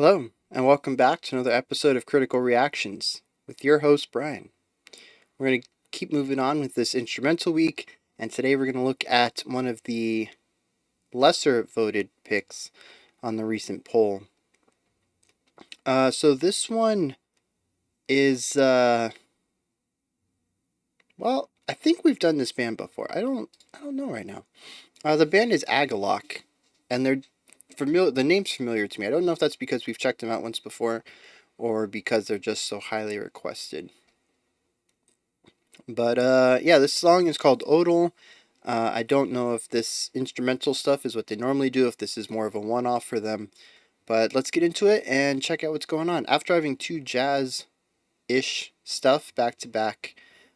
Hello, and welcome back to another episode of Critical Reactions with your host, Bryan. We're going to keep moving on with this instrumental week, and today we're going to look at one of the lesser voted picks on the recent poll. So this one is, well, I think we've done this band before. I don't know right now. The band is Agalloch, and they're familiar. The name's familiar to me. I don't know if that's because we've checked them out once before, or because they're just so highly requested. But yeah, this song is called Odal. I don't know if this instrumental stuff is what they normally do, if this is more of a one-off for them. But let's get into it and check out what's going on. After having two jazz-ish stuff back to back,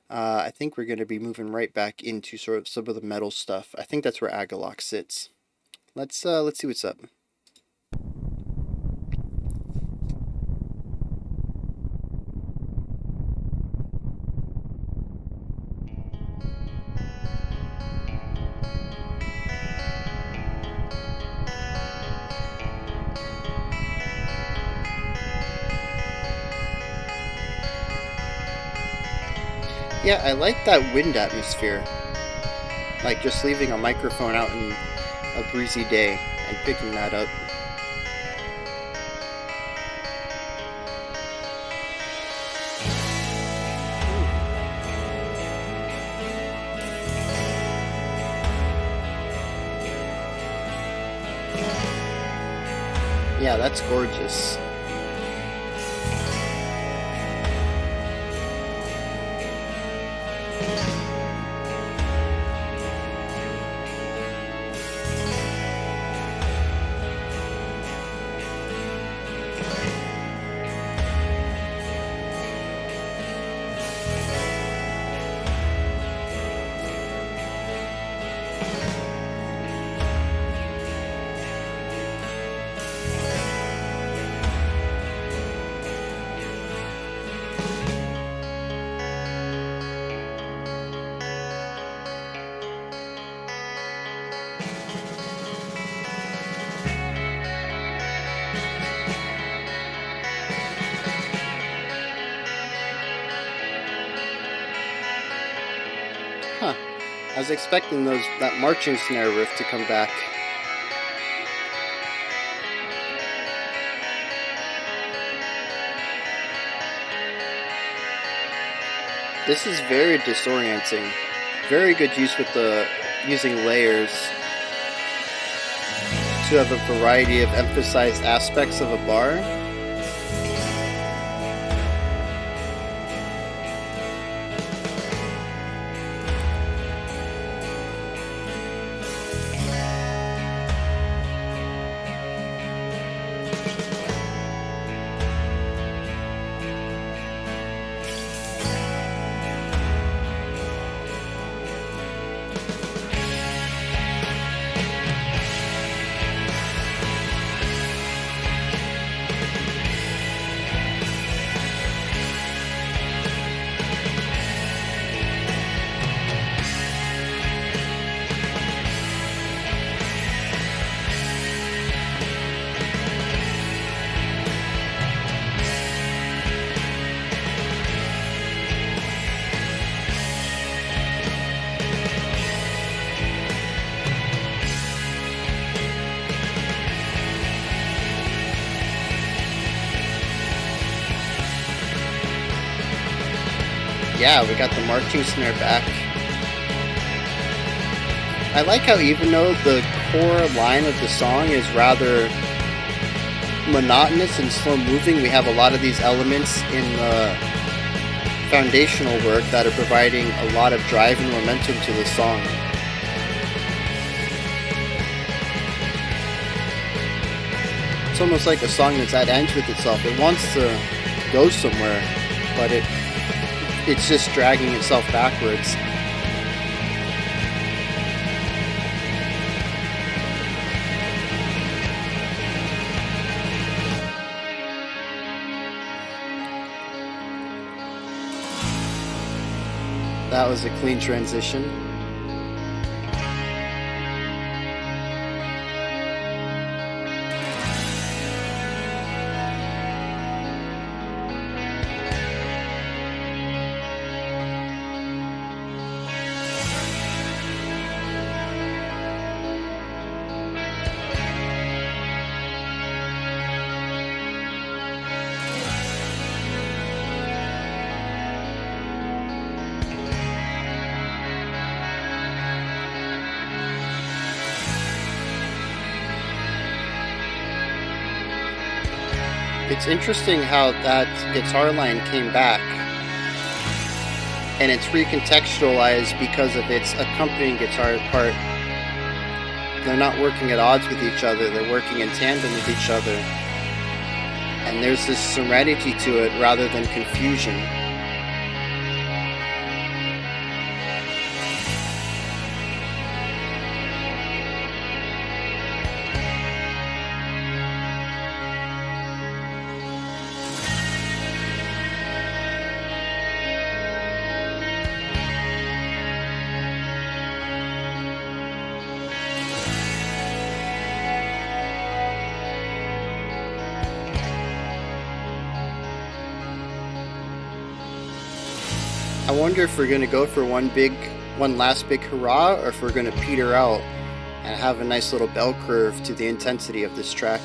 I think we're going to be moving right back into sort of some of the metal stuff. I think that's where Agalloch sits. Let's see what's up. Yeah, I like that wind atmosphere. Like just leaving a microphone out in a breezy day and picking that up. Yeah, that's gorgeous. Huh. I was expecting that marching snare riff to come back. This is very disorienting. Very good use with using layers to have a variety of emphasized aspects of a bar. Yeah, we got the marching snare back. I like how even though the core line of the song is rather monotonous and slow moving, we have a lot of these elements in the foundational work that are providing a lot of drive and momentum to the song. It's almost like a song that's at ends with itself. It wants to go somewhere, but it's just dragging itself backwards. That was a clean transition. It's interesting how that guitar line came back and it's recontextualized because of its accompanying guitar part. They're not working at odds with each other, they're working in tandem with each other. And there's this serenity to it rather than confusion. I wonder if we're gonna go for one last big hurrah, or if we're gonna peter out and have a nice little bell curve to the intensity of this track.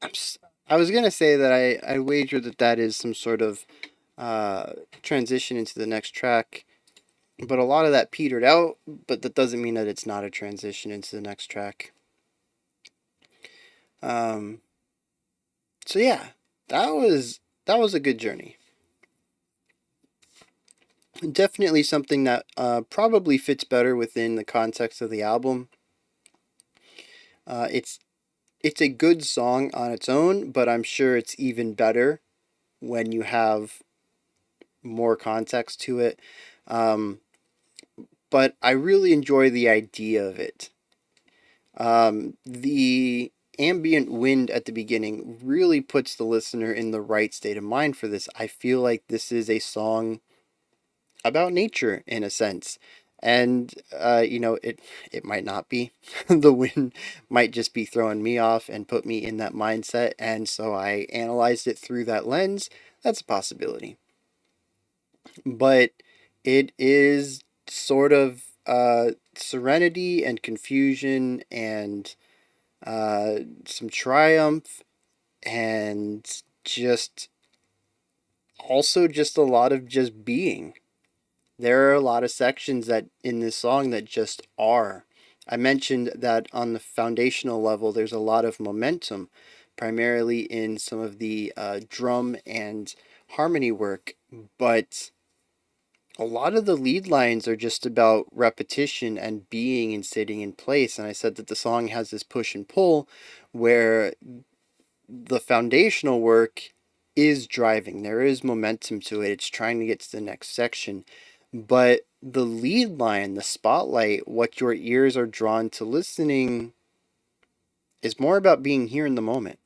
I'm I was gonna say that I wager that that is some sort of uh, transition into the next track, but a lot of that petered out. But that doesn't mean that it's not a transition into the next track. Um, so yeah, that was a good journey. Definitely something that probably fits better within the context of the album. It's a good song on its own, but I'm sure it's even better when you have more context to it. Um, but I really enjoy the idea of it. The ambient wind at the beginning really puts the listener in the right state of mind for this. I feel like this is a song about nature in a sense. And it might not be. The wind might just be throwing me off and put me in that mindset. And so I analyzed it through that lens. That's a possibility. But it is sort of serenity and confusion and some triumph and just also just a lot of just being. There are a lot of sections that in this song that just are. I mentioned that on the foundational level, there's a lot of momentum, primarily in some of the drum and harmony work, but a lot of the lead lines are just about repetition and being and sitting in place. And I said that the song has this push and pull where the foundational work is driving. There is momentum to it. It's trying to get to the next section. But the lead line, the spotlight, what your ears are drawn to listening is more about being here in the moment.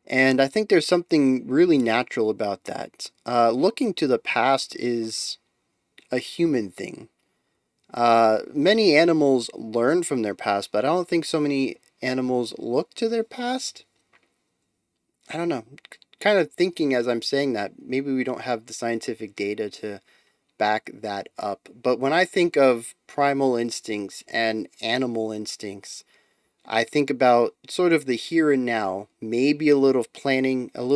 And I think there's something really natural about that. Looking to the past is a human thing. Many animals learn from their past, but I don't think so many animals look to their past. I don't know. Kind of thinking as I'm saying that, maybe we don't have the scientific data to back that up. But when I think of primal instincts and animal instincts, I think about sort of the here and now, maybe a little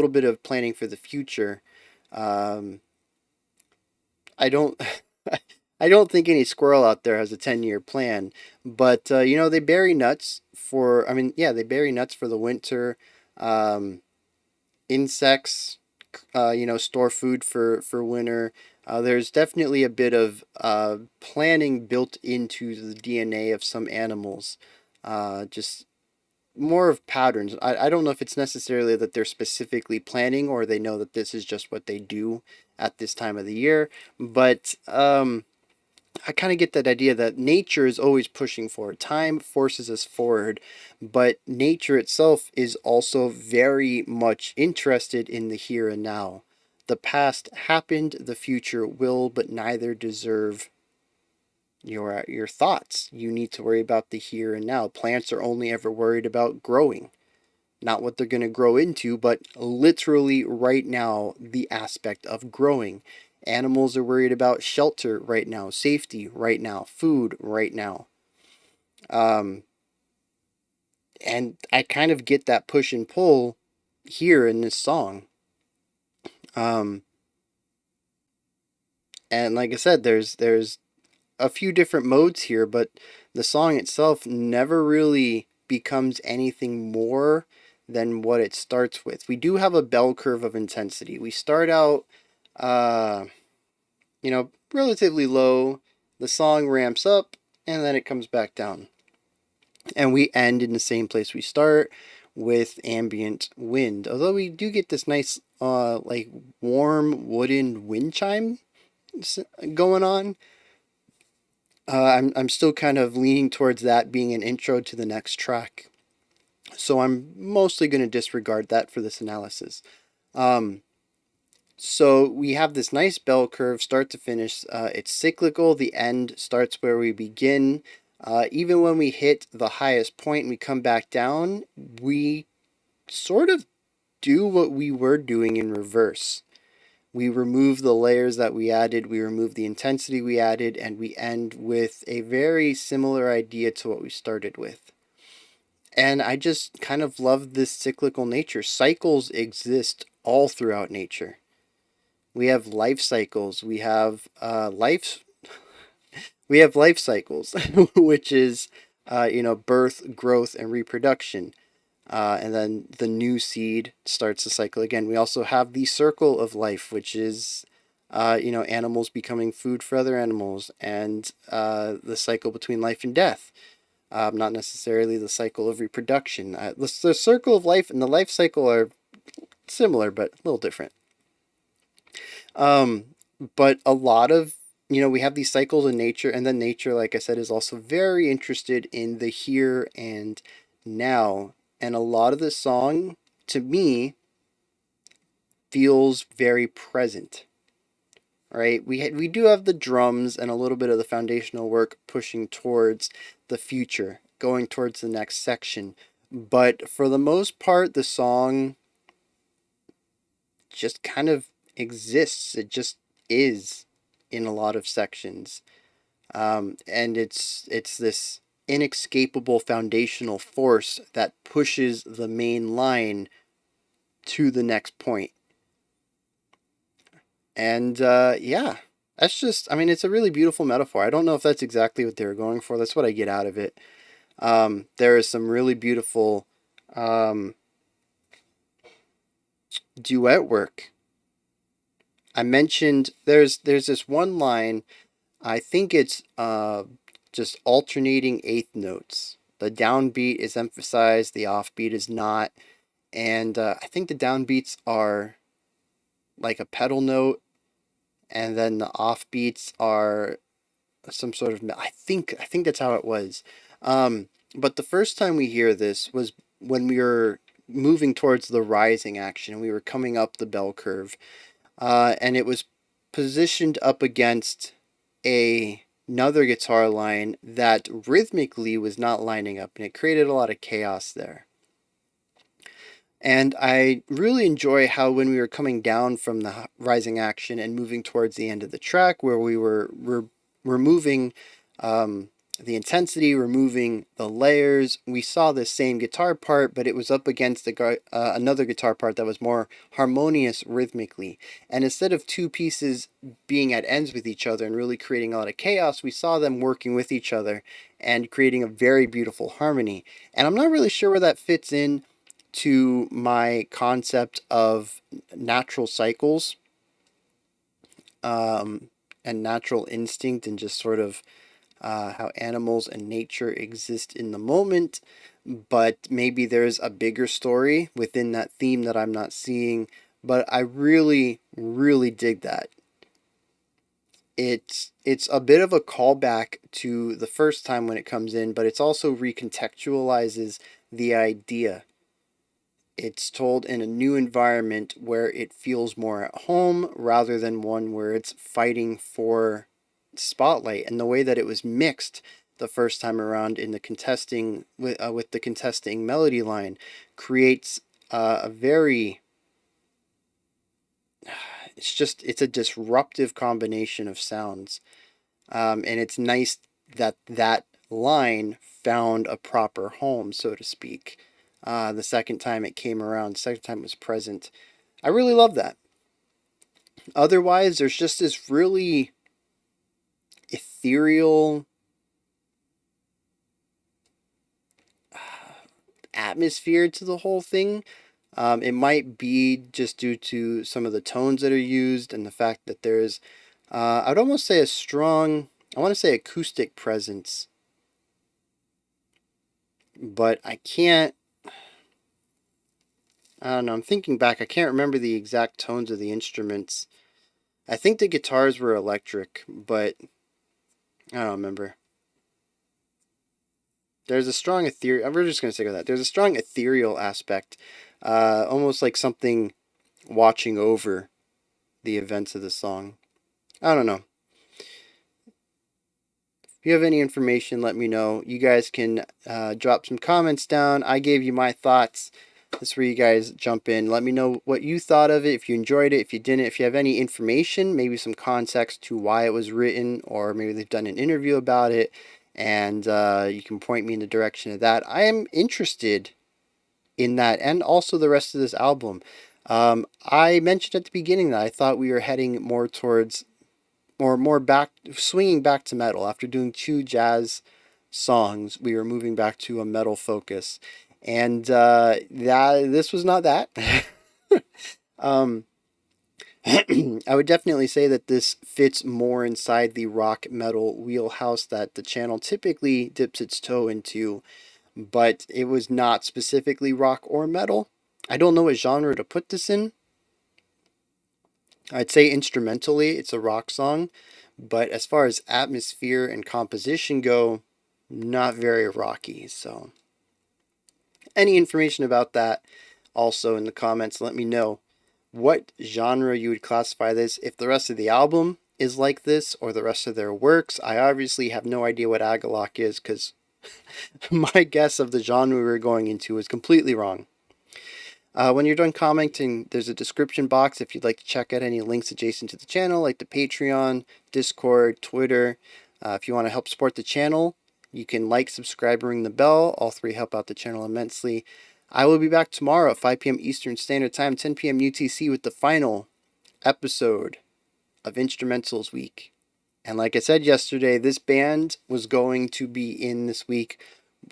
bit of planning for the future. Um, I don't, I don't think any squirrel out there has a 10-year plan, but they bury nuts for. I mean, yeah, they bury nuts for the winter. Um, Insects, store food for winter. There's definitely a bit of planning built into the DNA of some animals. Just more of patterns. I don't know if it's necessarily that they're specifically planning or they know that this is just what they do at this time of the year, but I kind of get that idea that nature is always pushing forward. Time forces us forward, but nature itself is also very much interested in the here and now. The past happened, the future will, but neither deserve your thoughts. You need to worry about the here and now. Plants are only ever worried about growing, not what they're going to grow into, but literally right now, the aspect of growing. Animals are worried about shelter right now, safety right now, food right now. Um, and I kind of get that push and pull here in this song. Um, and like I said, there's a few different modes here, but the song itself never really becomes anything more than what it starts with. We do have a bell curve of intensity. We start out, uh, relatively low. The song ramps up, and then it comes back down. And we end in the same place we start with ambient wind. Although we do get this nice, like warm wooden wind chime going on. I'm still kind of leaning towards that being an intro to the next track. So I'm mostly going to disregard that for this analysis. Um, so we have this nice bell curve, start to finish. It's cyclical. The end starts where we begin. Even when we hit the highest point and we come back down, we sort of do what we were doing in reverse. We remove the layers that we added, we remove the intensity we added, and we end with a very similar idea to what we started with. And I just kind of love this cyclical nature. Cycles exist all throughout nature. We have life cycles. We have life cycles, which is birth, growth, and reproduction. And then the new seed starts the cycle again. We also have the circle of life, which is, animals becoming food for other animals, and the cycle between life and death. Not necessarily the cycle of reproduction. The circle of life and the life cycle are similar, but a little different. Um, but a lot of, we have these cycles in nature, and then nature, like I said, is also very interested in the here and now. And a lot of the song, to me, feels very present. Right? We do have the drums and a little bit of the foundational work pushing towards the future, going towards the next section. But for the most part, the song just kind of exists. It just is in a lot of sections. And it's this inescapable foundational force that pushes the main line to the next point. And yeah, that's just, I mean, it's a really beautiful metaphor. I don't know if that's exactly what they were going for. That's what I get out of it. There is some really beautiful duet work. I mentioned there's this one line. I think it's just alternating eighth notes. The downbeat is emphasized, the offbeat is not, and I think the downbeats are like a pedal note, and then the offbeats are some sort of. I think that's how it was. But the first time we hear this was when we were moving towards the rising action. We were coming up the bell curve, and it was positioned up against another guitar line that rhythmically was not lining up, and it created a lot of chaos there. And I really enjoy how when we were coming down from the rising action and moving towards the end of the track, where we were removing the intensity, removing the layers, we saw the same guitar part, but it was up against another guitar part that was more harmonious rhythmically. And instead of two pieces being at ends with each other and really creating a lot of chaos, we saw them working with each other and creating a very beautiful harmony. And I'm not really sure where that fits in to my concept of natural cycles, and natural instinct, and just sort of how animals and nature exist in the moment. But maybe there's a bigger story within that theme that I'm not seeing. But I really, really dig that. It's a bit of a callback to the first time when it comes in, but it's also recontextualizes the idea. It's told in a new environment where it feels more at home rather than one where it's fighting for spotlight. And the way that it was mixed the first time around in the contesting with the contesting melody line creates a very it's a disruptive combination of sounds, and it's nice that that line found a proper home, so to speak. The second time it came around, the second time it was present. I really love that. Otherwise, there's just this really ethereal atmosphere to the whole thing. It might be just due to some of the tones that are used and the fact that there's, I'd almost say a strong, I want to say acoustic presence, but I don't know, I'm thinking back, I can't remember the exact tones of the instruments. I think the guitars were electric, but I don't remember. There's a strong ethereal. We're just gonna stick with that. There's a strong ethereal aspect, almost like something watching over the events of the song. I don't know. If you have any information, let me know. You guys can drop some comments down. I gave you my thoughts. That's where you guys jump in. Let me know what you thought of it, if you enjoyed it, if you didn't, if you have any information, maybe some context to why it was written, or maybe they've done an interview about it, and you can point me in the direction of that. I am interested in that, and also the rest of this album. I mentioned at the beginning that I thought we were heading more towards, or more back, swinging back to metal. After doing two jazz songs, we were moving back to a metal focus, and that this was not that. um, I would definitely say that this fits more inside the rock metal wheelhouse that the channel typically dips its toe into, but it was not specifically rock or metal. I don't know what genre to put this in. I'd say instrumentally, it's a rock song, but as far as atmosphere and composition go, not very rocky. So, any information about that also in the comments, let me know what genre you would classify this. If the rest of the album is like this or the rest of their works, I obviously have no idea what Agalloch is because my guess of the genre we were going into is completely wrong. When you're done commenting, there's a description box if you'd like to check out any links adjacent to the channel, like the Patreon, Discord, Twitter. If you want to help support the channel, you can like, subscribe, and ring the bell. All three help out the channel immensely. I will be back tomorrow at 5 p.m. Eastern Standard Time, 10 p.m. UTC with the final episode of Instrumentals Week. And like I said yesterday, this band was going to be in this week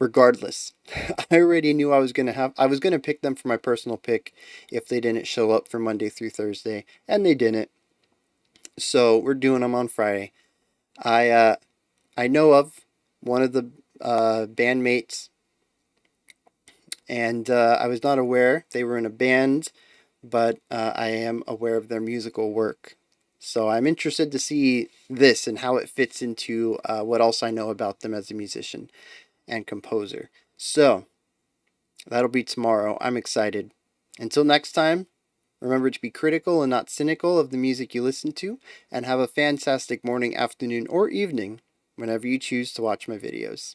regardless. I already knew I was gonna pick them for my personal pick if they didn't show up for Monday through Thursday, and they didn't. So we're doing them on Friday. I know of one of the bandmates and I was not aware they were in a band, but I am aware of their musical work. So I'm interested to see this and how it fits into what else I know about them as a musician and composer. So that'll be tomorrow. I'm excited. Until next time, remember to be critical and not cynical of the music you listen to, and have a fantastic morning, afternoon, or evening whenever you choose to watch my videos.